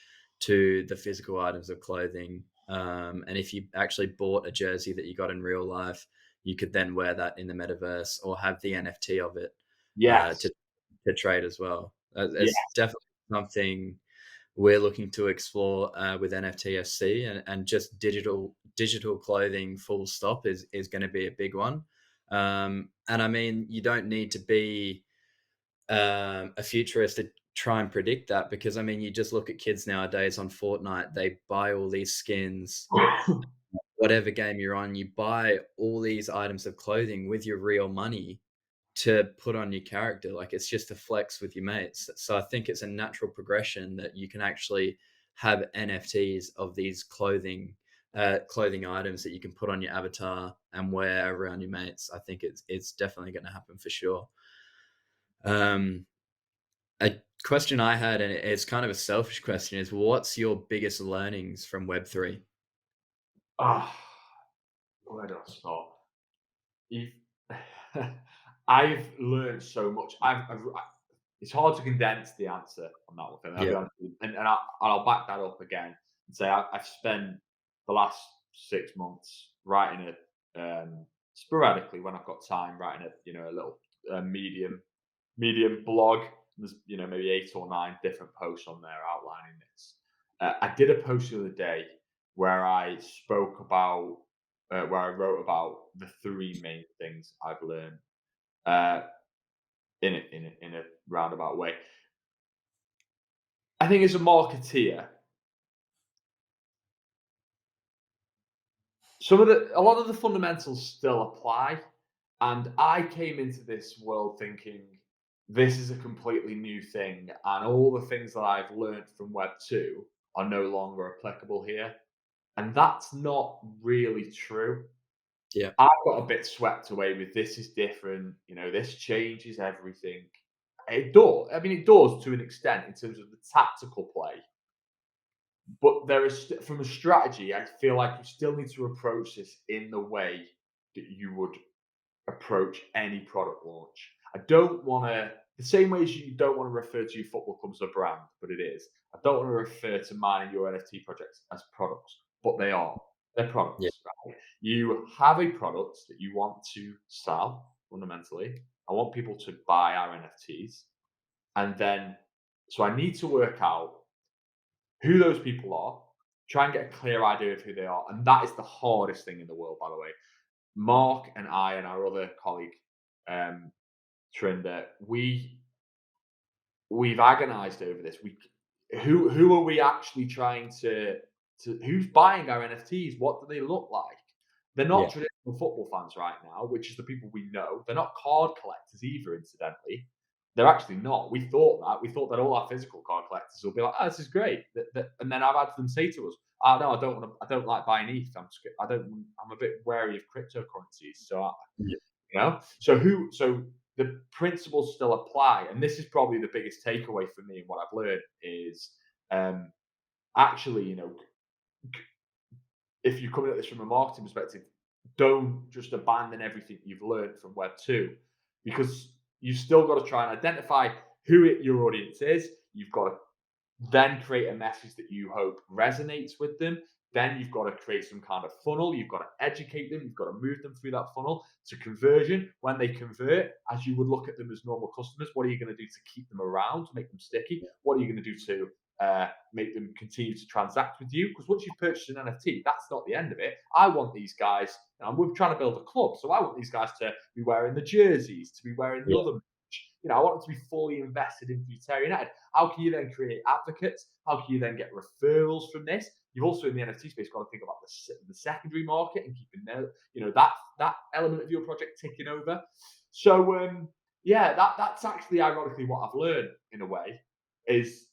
Speaker 1: to the physical items of clothing. And if you actually bought a jersey that you got in real life, you could then wear that in the metaverse or have the NFT of it
Speaker 2: Yes.
Speaker 1: to trade as well. It's
Speaker 2: Yes.
Speaker 1: definitely something we're looking to explore with NFTSC, and just digital clothing full stop is going to be a big one. And I mean, you don't need to be a futurist to try and predict that, because I mean, you just look at kids nowadays on Fortnite, they buy all these skins, whatever game you're on, you buy all these items of clothing with your real money to put on your character. Like, it's just a flex with your mates. So I think it's a natural progression that you can actually have NFTs of these clothing items that you can put on your avatar and wear around your mates. I think it's definitely going to happen for sure. Um, a question I had, and it's kind of a selfish question, is what's your biggest learnings from Web3?
Speaker 2: Ah, where do I start? You've, I've learned so much. It's hard to condense the answer on that one thing. I'll be
Speaker 1: Yeah,
Speaker 2: honest with you. I'll back that up again and say I've spent the last 6 months writing sporadically when I've got time, writing a little medium blog. There's maybe 8 or 9 different posts on there outlining this. I did a post the other day where I spoke about where I wrote about the 3 main things I've learned uh, in a roundabout way. I think as a marketeer, a lot of the fundamentals still apply, and I came into this world thinking this is a completely new thing, and all the things that I've learned from Web 2 are no longer applicable here, and that's not really true.
Speaker 1: yeah,
Speaker 2: I got a bit swept away with this is different, this changes everything. It does. I mean, it does to an extent in terms of the tactical play, but there is from a strategy. I feel like you still need to approach this in the way that you would approach any product launch. I don't want to the same way as you don't want to refer to your football club as a brand, but it is. I don't want to refer to mine and your NFT projects as products, but they are. They're
Speaker 1: yeah,
Speaker 2: products, right? You have a product that you want to sell fundamentally. I want people to buy our NFTs. And then, so I need to work out who those people are, try and get a clear idea of who they are. And that is the hardest thing in the world, by the way. Mark and I and our other colleague, um, Trinder, we've agonized over this. Who are we actually trying to who's buying our NFTs? What do they look like? They're not
Speaker 1: yeah,
Speaker 2: traditional football fans right now, which is the people we know. They're not card collectors either, incidentally. They're actually not. We thought that. We thought that all our physical card collectors will be like, "Oh, this is great." And then I've had them say to us, "Oh no, I don't want to. I don't like buying ETH. I don't. I'm a bit wary of cryptocurrencies. So
Speaker 1: yeah,
Speaker 2: so the principles still apply, and this is probably the biggest takeaway for me and what I've learned is um, actually, if you're coming at this from a marketing perspective, don't just abandon everything you've learned from Web 2, because you've still got to try and identify your audience is. You've got to then create a message that you hope resonates with them. Then you've got to create some kind of funnel. You've got to educate them. You've got to move them through that funnel to conversion. When they convert, as you would look at them as normal customers, what are you going to do to keep them around, to make them sticky? What are you going to do to make them continue to transact with you? Because once you've purchased an NFT, that's not the end of it. I want these guys, and we're trying to build a club, so I want these guys to be wearing the jerseys, to be wearing the
Speaker 1: yeah,
Speaker 2: other merch. I want them to be fully invested in Futera United. How can you then create advocates? How can you then get referrals from this? You've also in the NFT space got to think about the secondary market and keeping that element of your project ticking over. So that's actually ironically what I've learned in a way is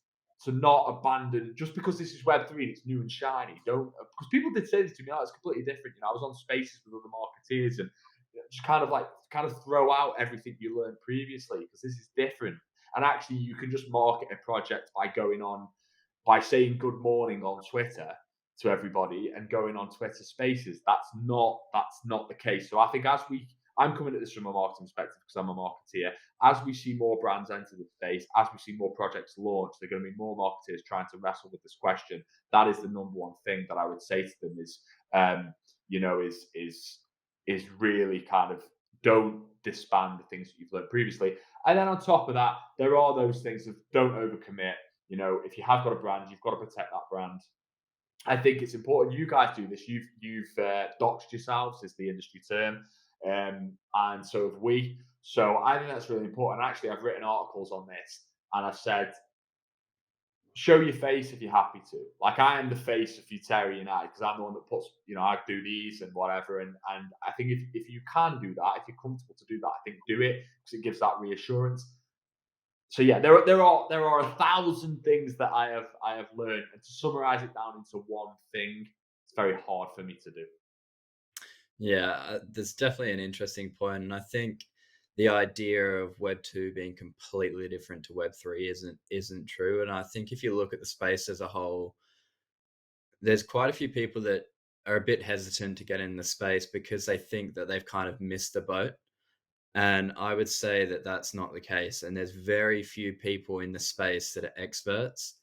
Speaker 2: to not abandon just because this is Web 3 and it's new and shiny. Don't because people did say this to me. Oh, it's completely different. I was on spaces with other marketeers and just kind of throw out everything you learned previously because this is different. And actually, you can just market a project by saying good morning on Twitter to everybody and going on Twitter Spaces. That's not the case. So I think I'm coming at this from a marketing perspective because I'm a marketeer. As we see more brands enter the space, as we see more projects launch, there are going to be more marketers trying to wrestle with this question. That is the number one thing that I would say to them is, is really kind of don't disband the things that you've learned previously. And then on top of that, there are those things of don't overcommit. If you have got a brand, you've got to protect that brand. I think it's important. You guys do this. You've doxed yourselves, is the industry term. and so have we. So I think that's really important. Actually, I've written articles on this, and I've said, show your face if you're happy to. Like I am the face of Futera United because I'm the one that puts, I do these and whatever. And I think if you can do that, if you're comfortable to do that, I think do it because it gives that reassurance. So yeah, there are 1,000 things that I have learned, and to summarize it down into one thing, it's very hard for me to do.
Speaker 1: Yeah, there's definitely an interesting point, and I think the idea of Web 2 being completely different to Web 3 isn't true. And I think if you look at the space as a whole, there's quite a few people that are a bit hesitant to get in the space because they think that they've kind of missed the boat. And I would say that that's not the case. And there's very few people in the space that are experts.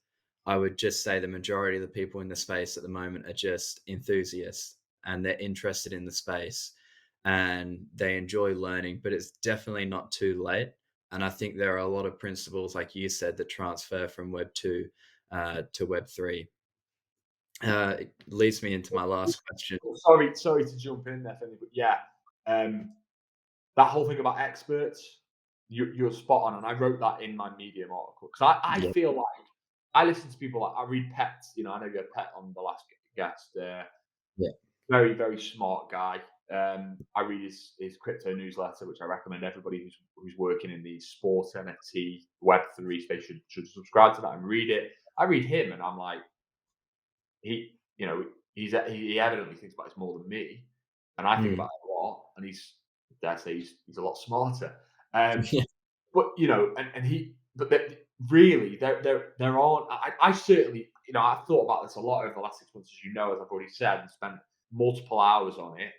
Speaker 1: I would just say the majority of the people in the space at the moment are just enthusiasts and they're interested in the space and they enjoy learning, but it's definitely not too late. And I think there are a lot of principles, like you said, that transfer from Web 2 to Web 3. It leads me into my last question.
Speaker 2: Sorry to jump in there, Finley, but yeah, um, that whole thing about experts, you're spot on, and I wrote that in my Medium article because I
Speaker 1: Yeah.
Speaker 2: feel like I listen to people like I read Pets. I know you had Pet on the last guest.
Speaker 1: Yeah.
Speaker 2: Very very smart guy. I read his crypto newsletter, which I recommend everybody who's working in the sports NFT Web3 space should subscribe to that and read it. I read him, and I'm like, he, he evidently thinks about this more than me, and I think about
Speaker 1: Mm.
Speaker 2: it a lot, and dare say, he's a lot smarter. Um,
Speaker 1: Yeah.
Speaker 2: but and he, but really, there aren't. I certainly, I've thought about this a lot over the last 6 months, as as I've already said, and spent multiple hours on it.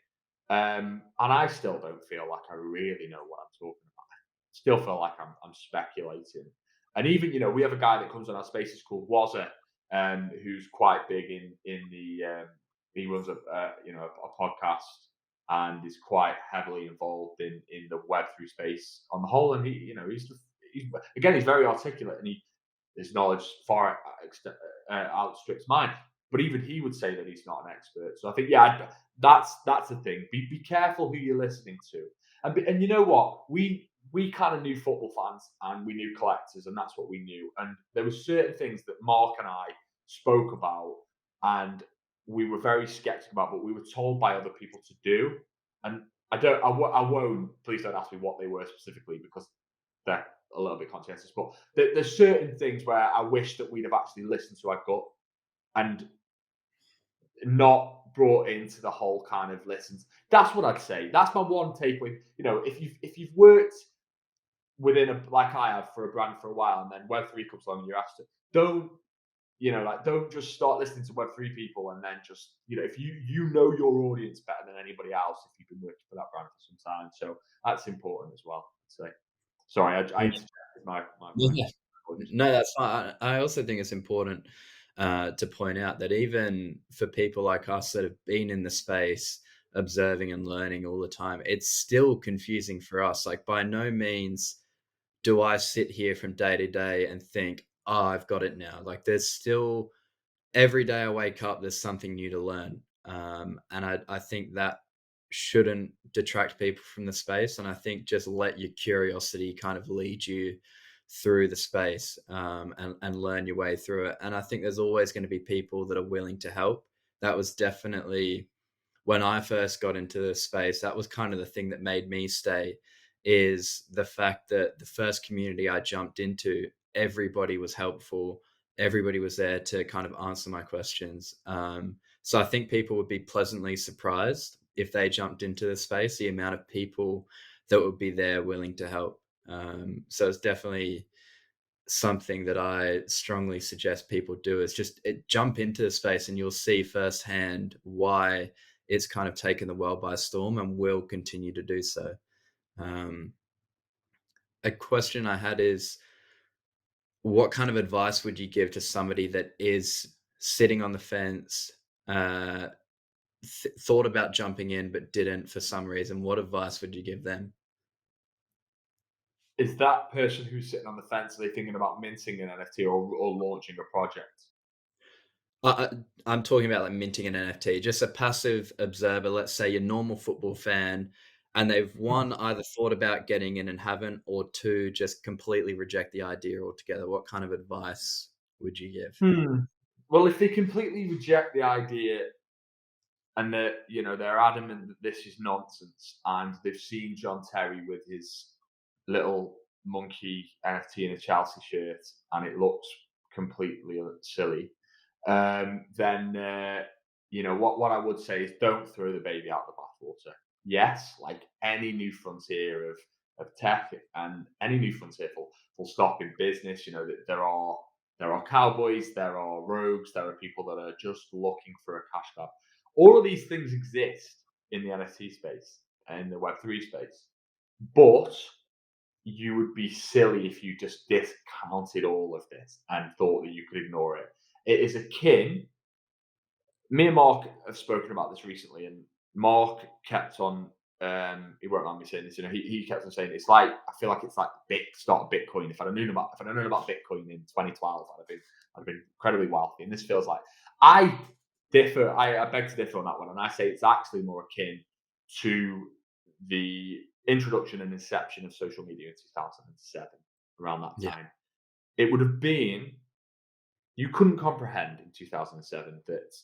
Speaker 2: And I still don't feel like I really know what I'm talking about. Still feel like I'm speculating. And even we have a guy that comes on our spaces called Wazza, who's quite big in the he runs a podcast and is quite heavily involved in the Web3 space on the whole. And he's again, he's very articulate, and his knowledge far outstrips mine. But even he would say that he's not an expert. So I think, yeah, that's the thing. Be careful who you're listening to. And you know what? We kind of knew football fans and we knew collectors, and that's what we knew. And there were certain things that Mark and I spoke about, and we were very skeptical about, but we were told by other people to do. And I won't. Please don't ask me what they were specifically because they're a little bit contentious. But there's certain things where I wish that we'd have actually listened to our gut and not brought into the whole kind of lessons. That's what I'd say. That's my one takeaway. If you've worked within like I have for a brand for a while, and then Web3 comes along and you're asked to, don't don't just start listening to Web3 people and then just if you know your audience better than anybody else if you've been working for that brand for some time. So that's important as well. So sorry, I
Speaker 1: Yeah.
Speaker 2: interjected my
Speaker 1: Yeah. No, that's fine. I also think it's important to point out that even for people like us that have been in the space, observing and learning all the time, it's still confusing for us. Like, by no means do I sit here from day to day and think, oh, I've got it now. Like, there's still every day I wake up, there's something new to learn. And I think that shouldn't detract people from the space. And I think just let your curiosity kind of lead you through the space, and learn your way through it. And I think there's always going to be people that are willing to help. That was definitely when I first got into the space, that was kind of the thing that made me stay, is the fact that the first community I jumped into, everybody was helpful. Everybody was there to kind of answer my questions. So I think people would be pleasantly surprised if they jumped into the space, the amount of people that would be there willing to help. So it's definitely something that I strongly suggest people do, is just jump into the space and you'll see firsthand why it's kind of taken the world by storm and will continue to do so. Um, a question I had is, what kind of advice would you give to somebody that is sitting on the fence, uh, thought about jumping in but didn't for some reason? What advice would you give them?
Speaker 2: Is that person who's sitting on the fence, are they thinking about minting an NFT or launching a project?
Speaker 1: I'm talking about like minting an NFT, just a passive observer. Let's say you're a normal football fan. and they've one either thought about getting in and haven't, or two just completely reject the idea altogether, what kind of advice would you give?
Speaker 2: Well, if they completely reject the idea and they're adamant that this is nonsense, and they've seen John Terry with his little monkey NFT in a Chelsea shirt, and it looks completely silly, then what I would say is don't throw the baby out the bathwater. Yes, like any new frontier of tech and any new frontier full stop in business, that there are cowboys, there are rogues, there are people that are just looking for a cash grab. All of these things exist in the NFT space and in the Web3 space, but you would be silly if you just discounted all of this and thought that you could ignore it. It is akin. Me and Mark have spoken about this recently, and Mark kept on. He won't mind me saying this. He kept on saying it's like, I feel like it's like big start of Bitcoin. If I'd known about Bitcoin in 2012, I'd have been incredibly wealthy. And this feels like I differ. I beg to differ on that one, and I say it's actually more akin to the introduction and inception of social media in 2007. Around that
Speaker 1: Yeah.
Speaker 2: time, it would have been, you couldn't comprehend in 2007 that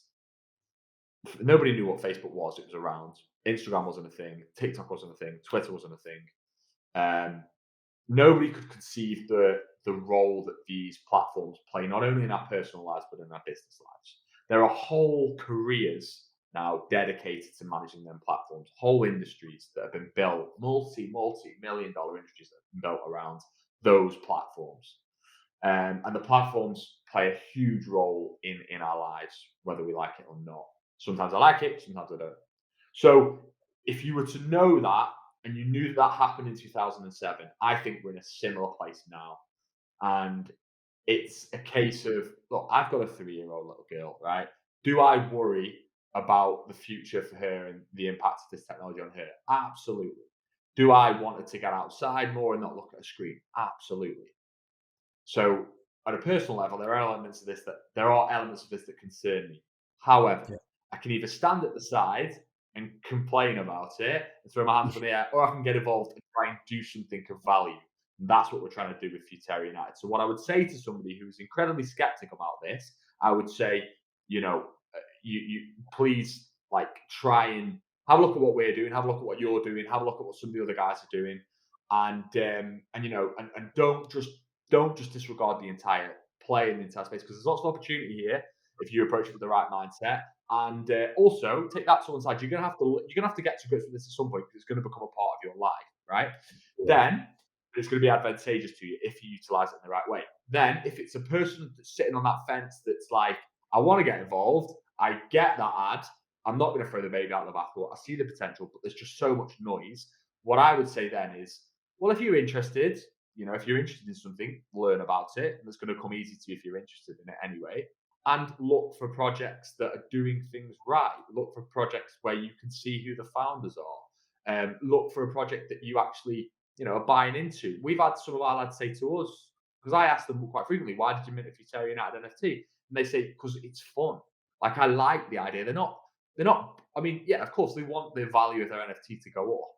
Speaker 2: nobody knew what Facebook was. It was around. Instagram wasn't a thing. TikTok wasn't a thing. Twitter wasn't a thing. Nobody could conceive the role that these platforms play, not only in our personal lives but in our business lives. There are whole careers now dedicated to managing them platforms. Whole industries that have been built, multi-million dollar industries that have been built around those platforms. And the platforms play a huge role in our lives, whether we like it or not. Sometimes I like it, sometimes I don't. So if you were to know that, and you knew that happened in 2007, I think we're in a similar place now. And it's a case of, look, I've got a 3-year-old little girl, right? Do I worry about the future for her and the impact of this technology on her? Absolutely. Do I want her to get outside more and not look at a screen? Absolutely. So at a personal level, there are elements of this that concern me. However,
Speaker 1: Yeah.
Speaker 2: I can either stand at the side and complain about it and throw my hands up in the air, or I can get involved and try and do something of value. And that's what we're trying to do with Futera United. So what I would say to somebody who's incredibly skeptic about this, I would say, you please try and have a look at what we're doing, have a look at what you're doing, have a look at what some of the other guys are doing, and don't just disregard the entire play in the entire space, because there's lots of opportunity here if you approach it with the right mindset. And also take that to one side. You're gonna have to get to grips with this at some point, because it's going to become a part of your life, right? Then it's going to be advantageous to you if you utilize it in the right way. Then, if it's a person that's sitting on that fence that's like, I want to get involved, I get that ad, I'm not going to throw the baby out of the bathwater. I see the potential, but there's just so much noise. What I would say then is, well, if you're interested, if you're interested in something, learn about it, and it's going to come easy to you if you're interested in it anyway. And look for projects that are doing things right. Look for projects where you can see who the founders are. Look for a project that you actually, are buying into. We've had some of our lads say to us, because I ask them quite frequently, why did you mint a Futera United NFT? And they say, because it's fun. Like, I like the idea. They're not, I mean, yeah, of course, they want the value of their NFT to go up.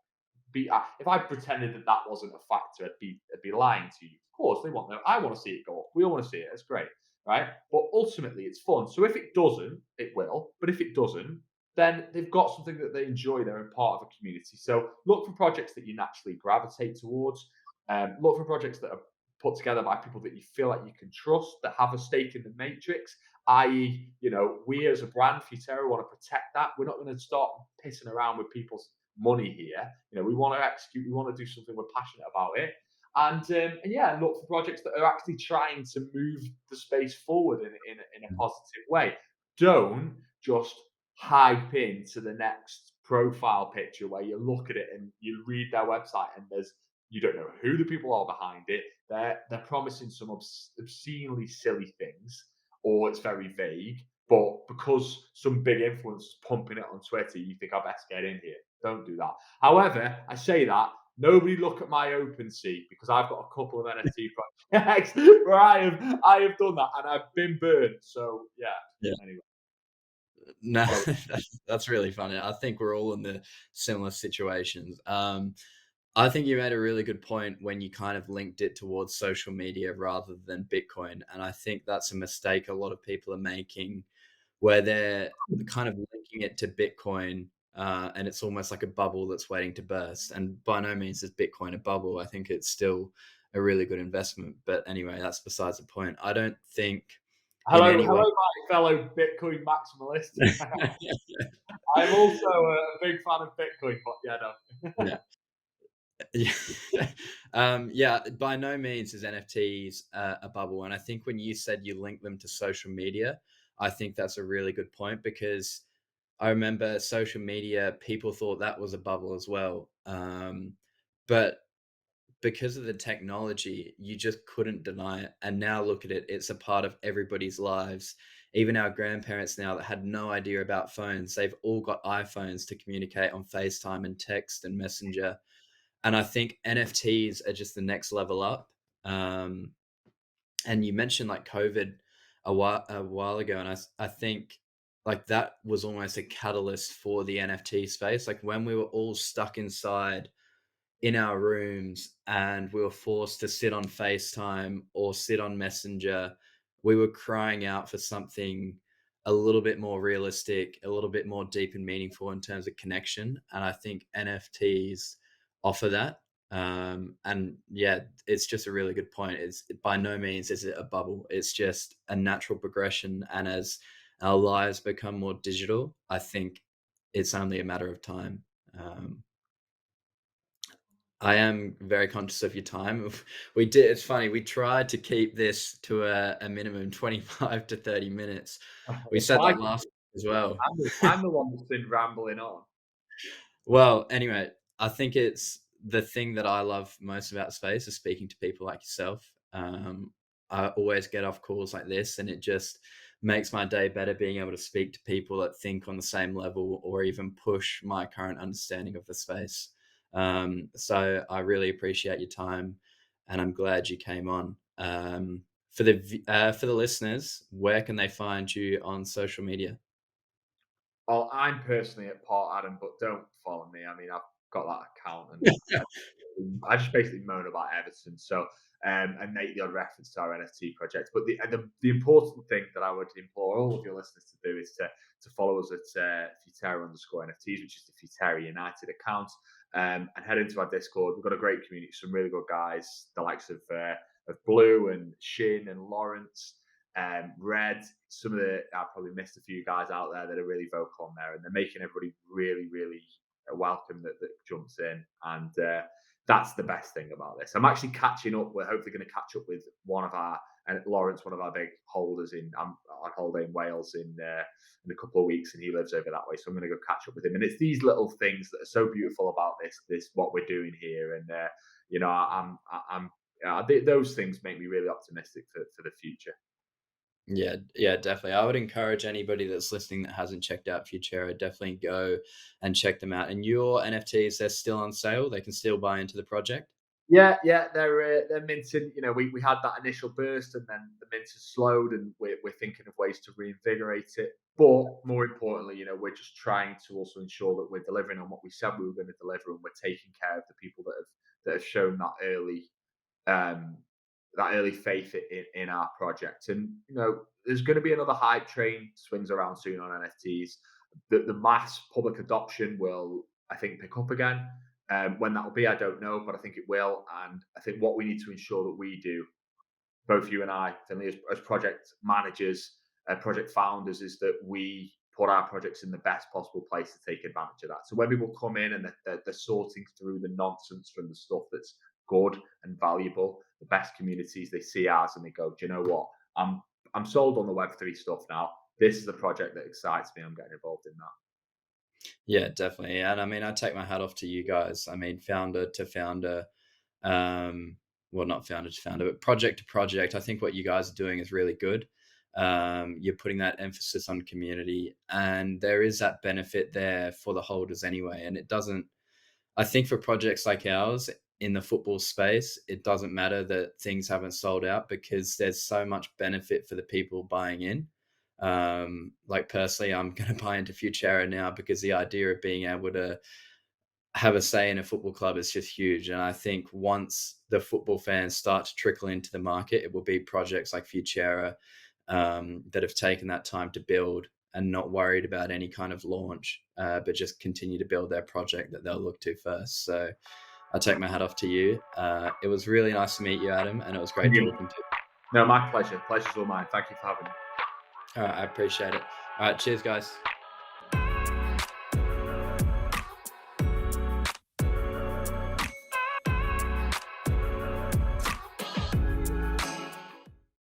Speaker 2: If I pretended that wasn't a factor, I'd be lying to you. Of course, they want that. I want to see it go up. We all want to see it. It's great, right? But ultimately, it's fun. So if it doesn't, it will. But if it doesn't, then they've got something that they enjoy. They're in part of a community. So look for projects that you naturally gravitate towards. Look for projects that are put together by people that you feel like you can trust, that have a stake in the matrix. I.e., we as a brand, Futera, want to protect that. We're not going to start pissing around with people's money here. We want to execute. We want to do something we're passionate about it. And yeah, look for projects that are actually trying to move the space forward in a positive way. Don't just hype into the next profile picture where you look at it and you read their website and you don't know who the people are behind it. They're promising some obscenely silly things, or it's very vague. But because some big influencer's pumping it on Twitter, you think I best get in here. Don't do that. However, I say that, nobody look at my OpenSea, because I've got a couple of NFT projects where I have done that and I've been burned. So yeah.
Speaker 1: Yeah.
Speaker 2: Anyway.
Speaker 1: No,
Speaker 2: Well,
Speaker 1: that's really funny. I think we're all in the similar situations. I think you made a really good point when you kind of linked it towards social media rather than Bitcoin. And I think that's a mistake a lot of people are making where they're kind of linking it to Bitcoin, and it's almost like a bubble that's waiting to burst. And by no means is Bitcoin a bubble. I think it's still a really good investment. But anyway, that's besides the point. I don't think in
Speaker 2: hello,
Speaker 1: any way.
Speaker 2: my fellow Bitcoin maximalist. I'm also a big fan of Bitcoin, but yeah, no.
Speaker 1: Yeah. Yeah. Yeah, by no means is NFTs a bubble. And I think when you said you link them to social media, I think that's a really good point because I remember social media, people thought that was a bubble as well. But because of the technology, you just couldn't deny it. And now look at it, it's a part of everybody's lives. Even our grandparents now that had no idea about phones, they've all got iPhones to communicate on FaceTime and text and Messenger. And I think NFTs are just the next level up. Um, and you mentioned like COVID a while ago, and I think like that was almost a catalyst for the NFT space. Like when we were all stuck inside in our rooms and we were forced to sit on FaceTime or sit on Messenger, we were crying out for something a little bit more realistic, a little bit more deep and meaningful in terms of connection. And I think NFTs offer that. And yeah, it's just a really good point. It's by no means is it a bubble. It's just a natural progression. And as our lives become more digital, I think it's only a matter of time. Um, I am very conscious of your time. We did. It's funny. We tried to keep this to a minimum 25 to 30 minutes. We
Speaker 2: It's
Speaker 1: said
Speaker 2: fine.
Speaker 1: that last as well.
Speaker 2: I'm the one that's been rambling on.
Speaker 1: Well, anyway, I think it's the thing that I love most about space is speaking to people like yourself. I always get off calls like this, and it just makes my day better being able to speak to people that think on the same level or even push my current understanding of the space. So I really appreciate your time, and I'm glad you came on. For the listeners, where can they find you on social media?
Speaker 2: Well, I'm personally at Port Adam, but don't follow me. I mean, I've got that account, and I just basically moan about Everton. So, and make the odd reference to our NFT project. But the important thing that I would implore all of your listeners to do is to follow us at Futera underscore NFTs, which is the Futera United account, and head into our Discord. We've got a great community, some really good guys, the likes of Blue and Shin and Lawrence. Red, some of the I probably missed a few guys out there that are really vocal on there, and they're making everybody really, really welcome that jumps in, and that's the best thing about this. I'm actually catching up. We're hopefully going to catch up with one of our and Lawrence, one of our big holders in our holiday in Wales in a couple of weeks, and he lives over that way. So I'm going to go catch up with him. And it's these little things that are so beautiful about this what we're doing here, and you know, I'm those things make me really optimistic for the future.
Speaker 1: Yeah, yeah, definitely. I would encourage anybody that's listening that hasn't checked out Futera, definitely go and check them out. And your NFTs, they're still on sale. They can still buy into the project.
Speaker 2: Yeah, they're minting. You know, we had that initial burst, and then the mint has slowed, and we're thinking of ways to reinvigorate it. But more importantly, you know, we're just trying to also ensure that we're delivering on what we said we were going to deliver, and we're taking care of the people that have shown um, that early faith in our project. And you know, there's going to be another hype train swings around soon on NFTs. The mass public adoption will, I think, pick up again. When that will be, I don't know, but I think it will. And I think what we need to ensure that we do, both you and I, Finley, as project managers, project founders, is that we put our projects in the best possible place to take advantage of that. So when people come in and they're sorting through the nonsense from the stuff that's good and valuable, the best communities, they see ours and they go, do you know what? I'm sold on the Web3 stuff now. This is the project that excites me. I'm getting involved in that.
Speaker 1: Yeah, definitely. And I mean, I take my hat off to you guys. I mean, founder to founder, um, well, not founder to founder, but project to project. I think what you guys are doing is really good. You're putting that emphasis on community, and there is that benefit there for the holders anyway. And it doesn't, I think for projects like ours in the football space, it doesn't matter that things haven't sold out because there's so much benefit for the people buying in. Like personally, I'm going to buy into Futera now because the idea of being able to have a say in a football club is just huge. And I think once the football fans start to trickle into the market, it will be projects like Futera that have taken that time to build and not worried about any kind of launch, but just continue to build their project that they'll look to first. So I take my hat off to you. It was really nice to meet you, Adam, and it was great talking to you.
Speaker 2: No, my pleasure. Pleasure's all mine. Thank you for having me.
Speaker 1: All right, I appreciate it. All right, cheers, guys.